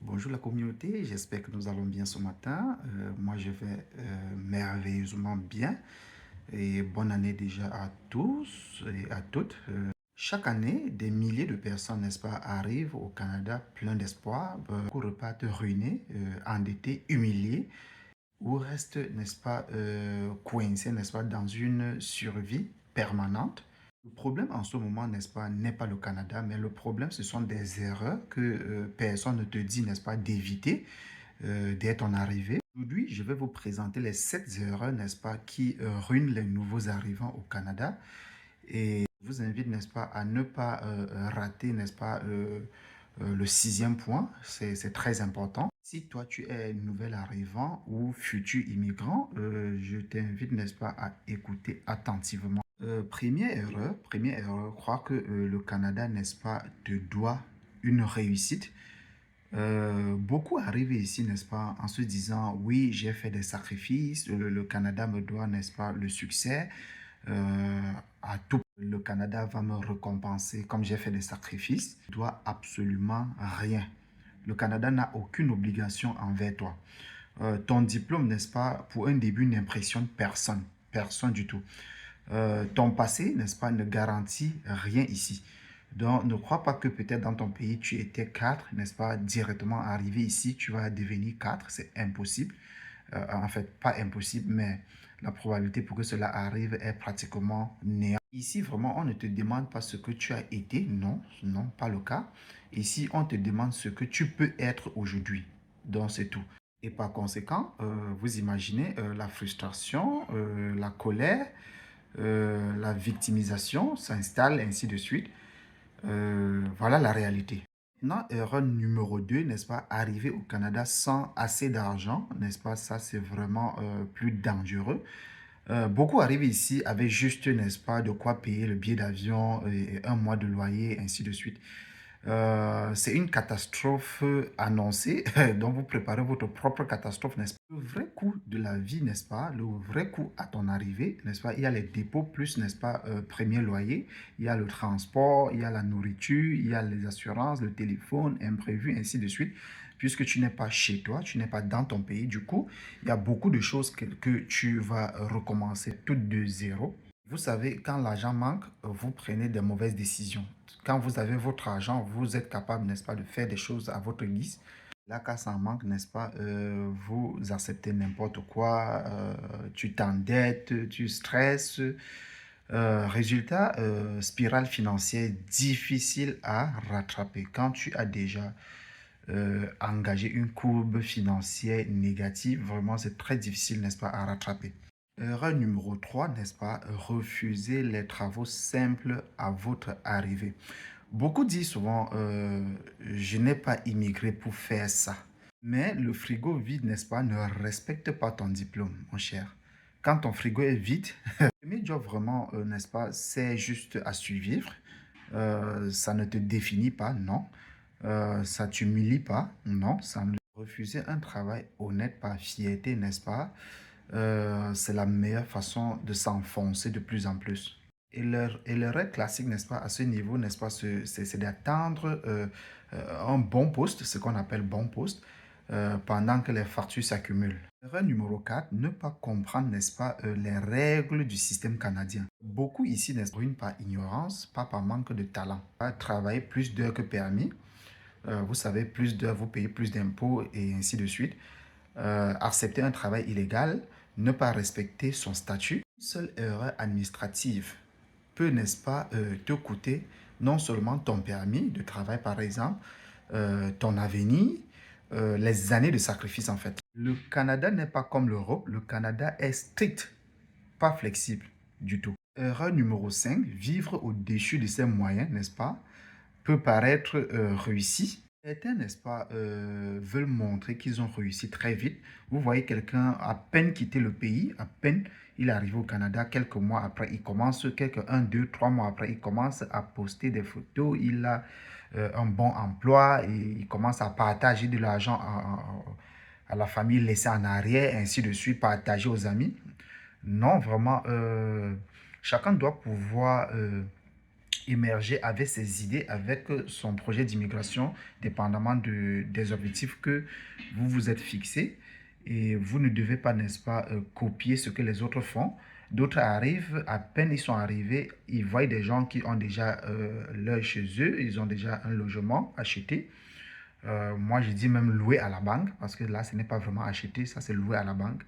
Bonjour la communauté, j'espère que nous allons bien ce matin. Moi, je vais merveilleusement bien et bonne année déjà à tous et à toutes. Chaque année, des milliers de personnes, n'est-ce pas, arrivent au Canada plein d'espoir. Beaucoup repartent ruinés, endettés, humiliés ou restent, n'est-ce pas, coincés, n'est-ce pas, dans une survie permanente. Le problème en ce moment, n'est-ce pas, n'est pas le Canada, mais le problème, ce sont des erreurs que personne ne te dit, n'est-ce pas, d'éviter dès ton arrivée. Aujourd'hui, je vais vous présenter les 7 erreurs, n'est-ce pas, qui ruinent les nouveaux arrivants au Canada. Et je vous invite, n'est-ce pas, à ne pas rater, n'est-ce pas, le sixième point. C'est très important. Si toi, tu es nouvel arrivant ou futur immigrant, je t'invite, n'est-ce pas, à écouter attentivement. Première erreur, croire que le Canada, n'est-ce pas, te doit une réussite. Beaucoup arrivent ici, n'est-ce pas, en se disant, oui, j'ai fait des sacrifices, le Canada me doit, n'est-ce pas, le succès, à tout. Le Canada va me récompenser comme j'ai fait des sacrifices. Il ne doit absolument rien. Le Canada n'a aucune obligation envers toi. Ton diplôme, n'est-ce pas, pour un début, n'impressionne personne. Personne du tout. Ton passé, n'est-ce pas, ne garantit rien ici. Donc, ne crois pas que peut-être dans ton pays, tu étais 4, n'est-ce pas, directement arrivé ici, tu vas devenir 4. C'est impossible. En fait, pas impossible, mais la probabilité pour que cela arrive est pratiquement néant. Ici, vraiment, on ne te demande pas ce que tu as été. Non, non, pas le cas. Ici, on te demande ce que tu peux être aujourd'hui. Donc, c'est tout. Et par conséquent, vous imaginez la frustration, la colère, la victimisation s'installe, ainsi de suite. Voilà la réalité. Maintenant, erreur numéro 2, n'est-ce pas, arriver au Canada sans assez d'argent, n'est-ce pas, ça c'est vraiment plus dangereux. Beaucoup arrivent ici avec juste, n'est-ce pas, de quoi payer le billet d'avion et un mois de loyer, ainsi de suite. C'est une catastrophe annoncée, donc vous préparez votre propre catastrophe, n'est-ce pas? Le vrai coût de la vie, n'est-ce pas? Le vrai coût à ton arrivée, n'est-ce pas? Il y a les dépôts plus, n'est-ce pas, premier loyer, il y a le transport, il y a la nourriture, il y a les assurances, le téléphone, imprévu, ainsi de suite. Puisque tu n'es pas chez toi, tu n'es pas dans ton pays, du coup, il y a beaucoup de choses que tu vas recommencer toutes de zéro. Vous savez, quand l'argent manque, vous prenez des mauvaises décisions. Quand vous avez votre argent, vous êtes capable, n'est-ce pas, de faire des choses à votre guise. Là, quand ça manque, n'est-ce pas, vous acceptez n'importe quoi, tu t'endettes, tu stresses. Résultat, spirale financière difficile à rattraper. Quand tu as déjà engagé une courbe financière négative, vraiment, c'est très difficile, n'est-ce pas, à rattraper. Erreur numéro 3, n'est-ce pas? Refuser les travaux simples à votre arrivée. Beaucoup disent souvent, je n'ai pas immigré pour faire ça. Mais le frigo vide, n'est-ce pas, ne respecte pas ton diplôme, mon cher. Quand ton frigo est vide, le premier job vraiment, n'est-ce pas, c'est juste à suivre. Ça ne te définit pas, non. Ça ne t'humilie pas, non. Ça ne... Refuser un travail honnête par fierté, n'est-ce pas? C'est la meilleure façon de s'enfoncer de plus en plus. Et le rêve classique, n'est-ce pas, à ce niveau, n'est-ce pas, c'est d'attendre un bon poste, ce qu'on appelle bon poste, pendant que les factures s'accumulent. Erreur numéro 4, ne pas comprendre, n'est-ce pas, les règles du système canadien. Beaucoup ici, n'est-ce pas, par ignorance, pas par manque de talent. Travailler plus d'heures que permis, vous savez, plus d'heures, vous payez plus d'impôts et ainsi de suite. Accepter un travail illégal, ne pas respecter son statut. Une seule erreur administrative peut, n'est-ce pas, te coûter non seulement ton permis de travail, par exemple, ton avenir, les années de sacrifice, en fait. Le Canada n'est pas comme l'Europe. Le Canada est strict, pas flexible du tout. Erreur numéro 5, vivre au-dessus de ses moyens, n'est-ce pas, peut paraître réussi. Certains, n'est-ce pas, veulent montrer qu'ils ont réussi très vite. Vous voyez quelqu'un à peine quitté le pays, à peine il est arrivé au Canada, quelques mois après, il commence, un, deux, 3 mois après, il commence à poster des photos, il a un bon emploi et il commence à partager de l'argent à la famille laissée en arrière, ainsi de suite, partager aux amis. Non, vraiment, chacun doit pouvoir émerger avec ses idées, avec son projet d'immigration, dépendamment des objectifs que vous vous êtes fixés. Et vous ne devez pas, n'est-ce pas, copier ce que les autres font. D'autres arrivent, à peine ils sont arrivés, ils voient des gens qui ont déjà l'œil chez eux, ils ont déjà un logement acheté. Moi, je dis même louer à la banque, parce que là, ce n'est pas vraiment acheter, ça c'est louer à la banque.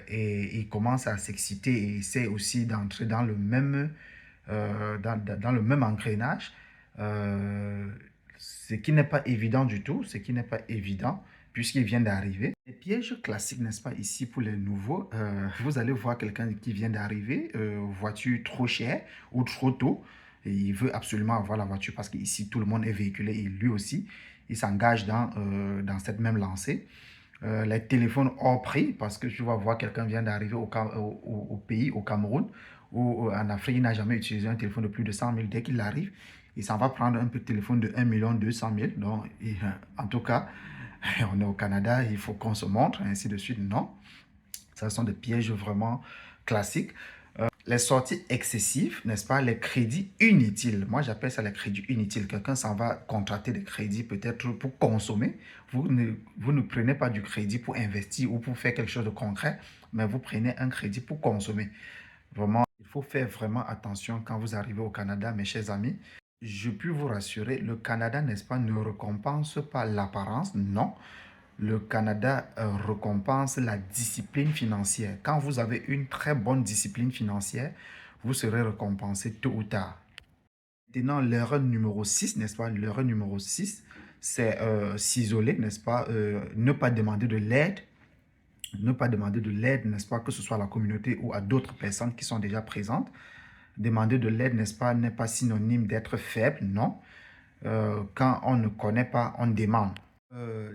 Et ils commencent à s'exciter et essaient aussi d'entrer dans le même dans le même engrenage, ce qui n'est pas évident du tout, ce qui n'est pas évident puisqu'il vient d'arriver. Les pièges classiques, n'est-ce pas, ici pour les nouveaux, vous allez voir quelqu'un qui vient d'arriver, voiture trop chère ou trop tôt, et il veut absolument avoir la voiture parce qu'ici tout le monde est véhiculé et lui aussi, il s'engage dans cette même lancée. Les téléphones hors prix, parce que tu vas voir quelqu'un vient d'arriver au pays, au Cameroun, ou en Afrique, il n'a jamais utilisé un téléphone de plus de 100 000. Dès qu'il arrive, il s'en va prendre un petit téléphone de 1 200 000. Donc, en tout cas, on est au Canada, il faut qu'on se montre, ainsi de suite. Non, ce sont des pièges vraiment classiques. Les sorties excessives, n'est-ce pas? Les crédits inutiles. Moi, j'appelle ça les crédits inutiles. Quelqu'un s'en va contracter des crédits peut-être pour consommer. Vous ne prenez pas du crédit pour investir ou pour faire quelque chose de concret, mais vous prenez un crédit pour consommer. Vraiment, il faut faire vraiment attention quand vous arrivez au Canada, mes chers amis. Je puis vous rassurer, le Canada, n'est-ce pas, ne récompense pas l'apparence, non. Le Canada récompense la discipline financière. Quand vous avez une très bonne discipline financière, vous serez récompensé tôt ou tard. Maintenant, l'erreur numéro 6, n'est-ce pas? L'erreur numéro 6, c'est s'isoler, n'est-ce pas? Ne pas demander de l'aide. Ne pas demander de l'aide, n'est-ce pas? Que ce soit à la communauté ou à d'autres personnes qui sont déjà présentes. Demander de l'aide, n'est-ce pas? N'est pas synonyme d'être faible, non. Quand on ne connaît pas, on demande.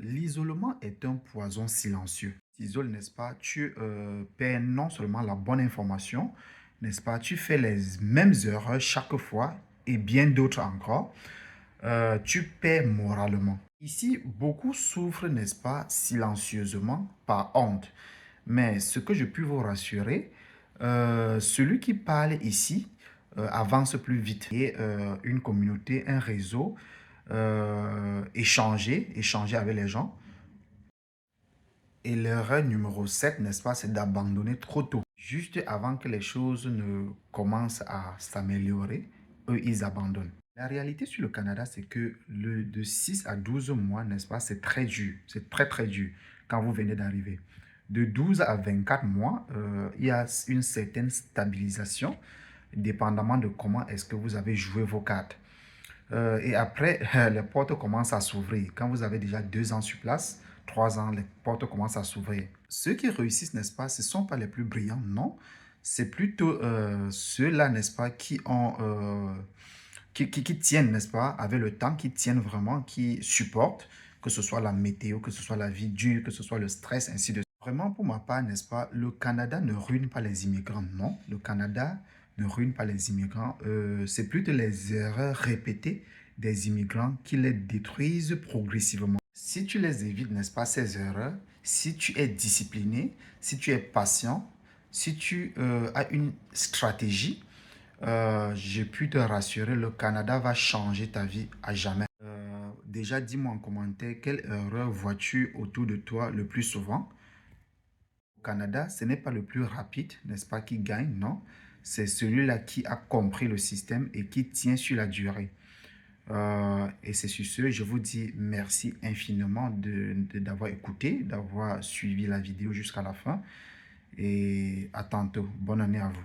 L'isolement est un poison silencieux. Tu t'isoles, n'est-ce pas? Tu perds non seulement la bonne information, n'est-ce pas? Tu fais les mêmes erreurs chaque fois et bien d'autres encore. Tu perds moralement. Ici, beaucoup souffrent, n'est-ce pas, silencieusement par honte. Mais ce que je puis vous rassurer, celui qui parle ici avance plus vite. Et une communauté, un réseau, échanger avec les gens. Et l'erreur numéro 7, n'est-ce pas, c'est d'abandonner trop tôt. Juste avant que les choses ne commencent à s'améliorer, eux, ils abandonnent. La réalité sur le Canada, c'est que de 6 à 12 mois, n'est-ce pas, c'est très dur. C'est très, très dur quand vous venez d'arriver. De 12 à 24 mois, il y a une certaine stabilisation, dépendamment de comment est-ce que vous avez joué vos cartes. Et après, les portes commencent à s'ouvrir. Quand vous avez déjà 2 ans sur place, 3 ans, les portes commencent à s'ouvrir. Ceux qui réussissent, n'est-ce pas, ce ne sont pas les plus brillants, non. C'est plutôt ceux-là, n'est-ce pas, qui tiennent, n'est-ce pas, avec le temps, qui tiennent vraiment, qui supportent, que ce soit la météo, que ce soit la vie dure, que ce soit le stress, ainsi de suite. Vraiment, pour ma part, n'est-ce pas, le Canada ne ruine pas les immigrants, non. Le Canada ne ruine pas les immigrants. C'est plutôt les erreurs répétées des immigrants qui les détruisent progressivement. Si tu les évites, n'est-ce pas, ces erreurs, si tu es discipliné, si tu es patient, si tu as une stratégie, je puis te rassurer, le Canada va changer ta vie à jamais. Déjà, dis-moi en commentaire, quelle erreur vois-tu autour de toi le plus souvent? Au Canada, ce n'est pas le plus rapide, n'est-ce pas, qui gagne, non. C'est celui-là qui a compris le système et qui tient sur la durée. Et c'est sur ce, je vous dis merci infiniment d'avoir écouté, d'avoir suivi la vidéo jusqu'à la fin. Et à tantôt. Bonne année à vous.